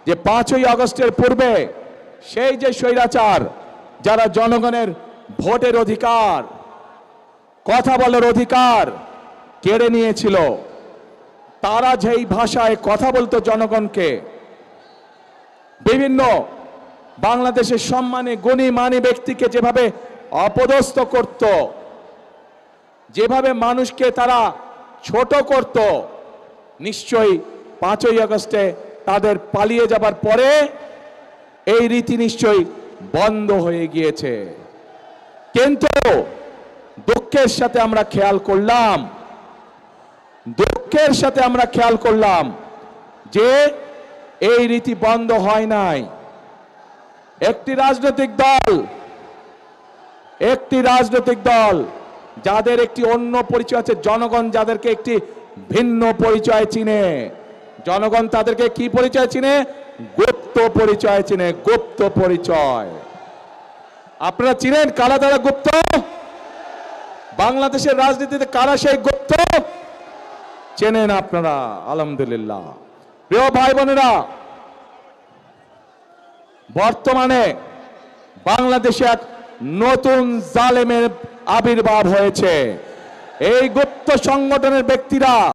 যে 5ই আগস্টের পূর্বে সেই যে স্বৈরাচার যারা জনগণের ভোটের অধিকার, কথা বলার অধিকার কেড়ে নিয়েছিল, তারা যেই ভাষায় কথা বলতো জনগণকে, বিভিন্ন বাংলাদেশের সম্মানী গুণী মানী ব্যক্তিকে যেভাবে অপদস্থ করত, যেভাবে মানুষকে তারা ছোট করত, নিশ্চয়ই 5ই আগস্টে তাদের পালিয়ে যাবার পরে এই রীতি নিশ্চয়ই বন্ধ হয়ে গিয়েছে। কিন্তু দুঃখের সাথে আমরা খেয়াল করলাম যে এই রীতি বন্ধ হয় নাই। একটি রাজনৈতিক দল যাদের একটি অন্য পরিচয় আছে, জনগণ যাদেরকে একটি ভিন্ন পরিচয় চিনে, জনগণ তাদেরকে কি পরিচয় চিনে? গুপ্ত পরিচয় চিনে, গুপ্ত পরিচয়। আপনারা চিনেন কারা তারা গুপ্ত? বাংলাদেশের রাজনীতিতে কারা সেই গুপ্ত? চেনেন আপনারা, আলহামদুলিল্লাহ। প্রিয় ভাই বোনেরা, বর্তমানে বাংলাদেশে এক নতুন জালেমের আবির্ভাব হয়েছে। এই গুপ্ত সংগঠনের ব্যক্তিরা